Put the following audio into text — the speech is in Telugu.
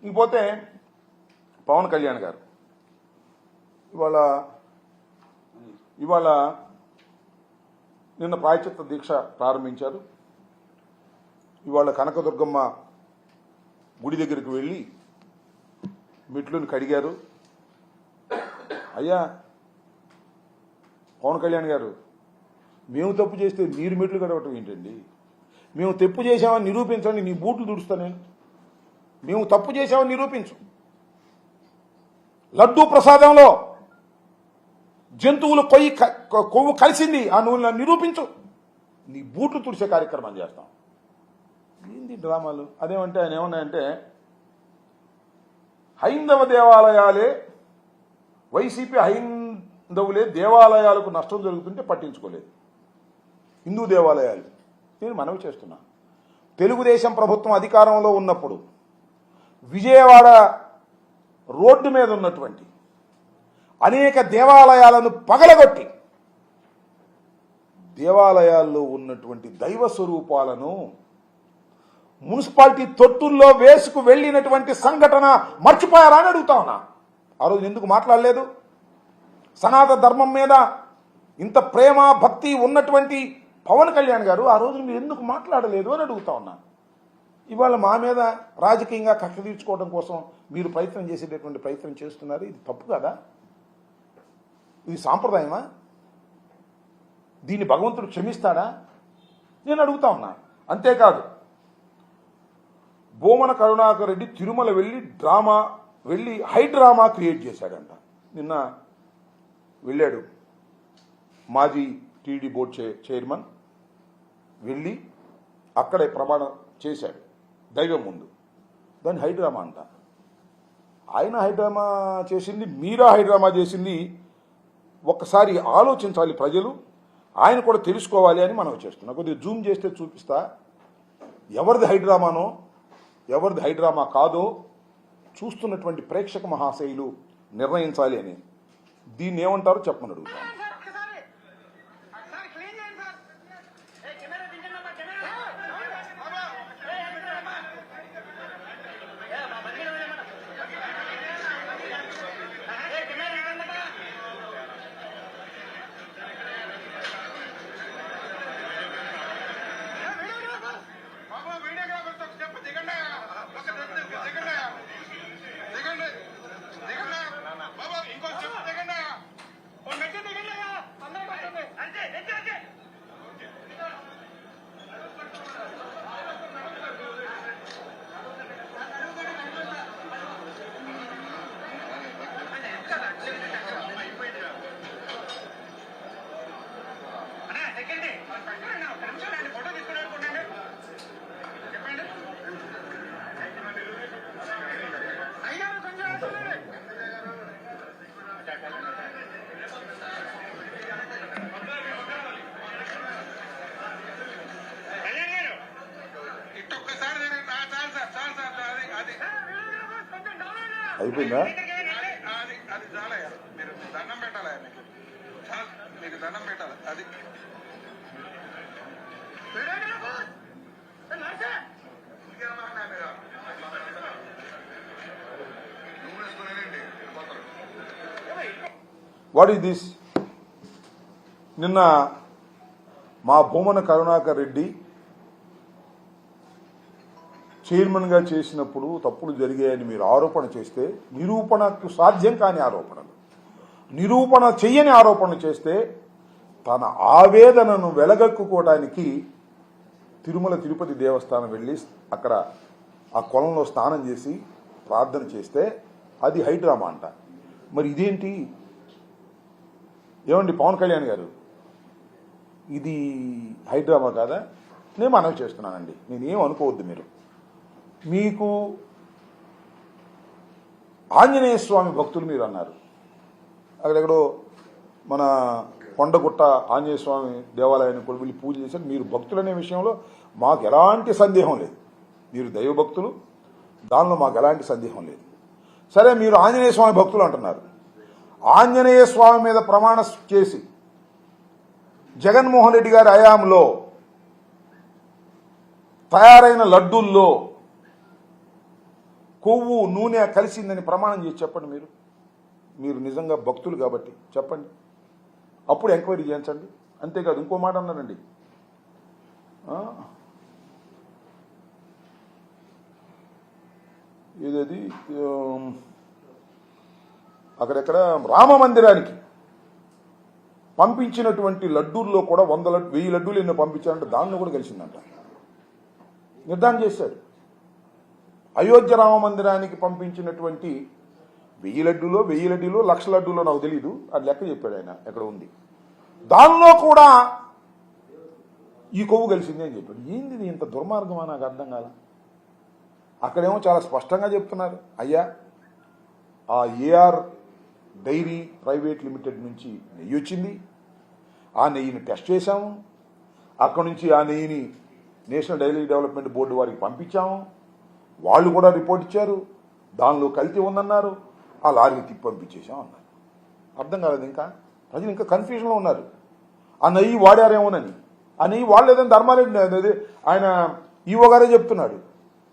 ఇంకపోతే పవన్ కళ్యాణ్ గారు ఇవాళ నిన్న ప్రాయశ్చిత్త దీక్ష ప్రారంభించారు. ఇవాళ కనకదుర్గమ్మ గుడి దగ్గరికి వెళ్ళి మెట్లుని కడిగారు. అయ్యా పవన్ కళ్యాణ్ గారు, మేము తప్పు చేస్తే మీరు మెట్లు కడగటం ఏంటండి? మేము తప్పు చేశామని నిరూపించండి, నీ బూట్లు దుడుస్తా నేను. మేము తప్పు చేశామని నిరూపించు. లడ్డూ ప్రసాదంలో జంతువులు కొవ్వు కలిసింది, ఆ నువ్వు నిరూపించు, నీ బూట్లు తుడిసే కార్యక్రమం చేస్తాం. ఏంది డ్రామాలు? అదేమంటే ఆయన ఏమన్నాయంటే, హైందవ దేవాలయాలే, వైసీపీ హైందవులే దేవాలయాలకు నష్టం జరుగుతుంటే పట్టించుకోలేదు. హిందూ దేవాలయాలు, నేను మనవి చేస్తున్నా, తెలుగుదేశం ప్రభుత్వం అధికారంలో ఉన్నప్పుడు విజయవాడ రోడ్డు మీద ఉన్నటువంటి అనేక దేవాలయాలను పగలగొట్టి దేవాలయాల్లో ఉన్నటువంటి దైవ స్వరూపాలను మున్సిపాలిటీ తొట్టుల్లో వేసుకు వెళ్ళినటువంటి సంఘటన మర్చిపోయారా అని అడుగుతా ఉన్నా. ఆ రోజు ఎందుకు మాట్లాడలేదు? సనాతన ధర్మం మీద ఇంత ప్రేమ భక్తి ఉన్నటువంటి పవన్ కళ్యాణ్ గారు ఆ రోజు మీరు ఎందుకు మాట్లాడలేదు అని అడుగుతా ఉన్నా. ఇవాళ మా మీద రాజకీయంగా కక్ష తీర్చుకోవడం కోసం మీరు ప్రయత్నం చేసేటటువంటి ప్రయత్నం చేస్తున్నారు. ఇది తప్పు కదా? ఇది సాంప్రదాయమా? దీన్ని భగవంతుడు క్షమిస్తాడా? నేను అడుగుతా ఉన్నా. అంతేకాదు, భూమన కరుణాకర్ రెడ్డి తిరుమల వెళ్ళి హైడ్రామా క్రియేట్ చేశాడంట. నిన్న వెళ్ళాడు మాజీ టీడీ బోర్డు చైర్మన్, వెళ్ళి అక్కడే ప్రమాణం చేశాడు దైవం ముందు. దాన్ని హైడ్రామా అంట. ఆయన హైడ్రామా చేసింది, మీరా హైడ్రామా చేసింది? ఒక్కసారి ఆలోచించాలి ప్రజలు, ఆయన కూడా తెలుసుకోవాలి అని మనం చేస్తున్నాం. కొద్దిగా జూమ్ చేస్తే చూపిస్తా ఎవరిది హైడ్రామానో ఎవరిది హైడ్రామా కాదో చూస్తున్నటువంటి ప్రేక్షక మహాశయులు నిర్ణయించాలి అని. దీన్ని ఏమంటారో చెప్పమని అడుగుతాను. అయిపోయిందా? అది చాలయ్యా, మీరు దండం పెట్టాలి, మీకు దండం పెట్టాలి. అది వాట్ ఈస్ దిస్? నిన్న మా భూమన కరుణాకర్ రెడ్డి చైర్మన్గా చేసినప్పుడు తప్పులు జరిగాయని మీరు ఆరోపణ చేస్తే, నిరూపణకు సాధ్యం కాని ఆరోపణలు, నిరూపణ చెయ్యని ఆరోపణలు చేస్తే తన ఆవేదనను వెలగక్కుకోవడానికి తిరుమల తిరుపతి దేవస్థానం వెళ్ళి అక్కడ ఆ కొలంలో స్నానం చేసి ప్రార్థన చేస్తే అది హైడ్రామా అంట. మరి ఇదేంటి? ఏమండి పవన్ కళ్యాణ్ గారు, ఇది హైడ్రామా కాదా? నేను మనవి చేస్తున్నానండి, నేనేం అనుకోవద్దు. మీకు ఆంజనేయ స్వామి భక్తులు మీరు అన్నారు. అక్కడెక్కడో మన కొండగుట్ట ఆంజనేయ స్వామి దేవాలయాన్ని కూడా వెళ్ళి పూజ చేశారు. మీరు భక్తులనే విషయంలో మాకు ఎలాంటి సందేహం లేదు. మీరు దైవభక్తులు, దానిలో మాకు ఎలాంటి సందేహం లేదు. సరే, మీరు ఆంజనేయ స్వామి భక్తులు అంటున్నారు. ఆంజనేయ స్వామి మీద ప్రమాణం చేసి జగన్మోహన్ రెడ్డి గారి హయాంలో తయారైన లడ్డూల్లో కొవ్వు నూనె కలిసిందని ప్రమాణం చేసి చెప్పండి. మీరు నిజంగా భక్తులు కాబట్టి చెప్పండి, అప్పుడు ఎంక్వైరీ చేయించండి. అంతేకాదు ఇంకో మాట అన్నారండి, ఏదది అక్కడెక్కడ రామ మందిరానికి పంపించినటువంటి లడ్డూల్లో కూడా 1000 లడ్డూలు ఎన్నో పంపించారంటే దానిలో కూడా కలిసిందంట. నిర్ధారణ చేశాడు. అయోధ్య రామ మందిరానికి పంపించినటువంటి 1000 లడ్డూలో 1,00,000 లడ్డూలో నాకు తెలియదు, అది లెక్క చెప్పాడు ఆయన, ఎక్కడ ఉంది, దానిలో కూడా ఈ కొవ్వు కలిసింది అని చెప్పాడు. ఏంది ఇది ఇంత దుర్మార్గమా, నాకు అర్థం కాల. అక్కడేమో చాలా స్పష్టంగా చెప్తున్నారు, అయ్యా ఆ ఏఆర్ డైరీ ప్రైవేట్ లిమిటెడ్ నుంచి నెయ్యి వచ్చింది, ఆ నెయ్యిని టెస్ట్ చేశాము, అక్కడ నుంచి ఆ నెయ్యిని నేషనల్ డైరీ డెవలప్మెంట్ బోర్డు వారికి పంపించాము, వాళ్ళు కూడా రిపోర్ట్ ఇచ్చారు, దానిలో కల్తీ ఉందన్నారు, ఆ లారీని తిప్పి పంపించేసాం అన్నారు. అర్థం కాలేదు. ఇంకా ప్రజలు ఇంకా కన్ఫ్యూజన్లో ఉన్నారు. ఆ నెయ్యి వాడారేమోనని. ఆ నెయ్యి వాడలేదని ధర్మారెడ్డి ఆయన ఈవో గారే చెప్తున్నాడు.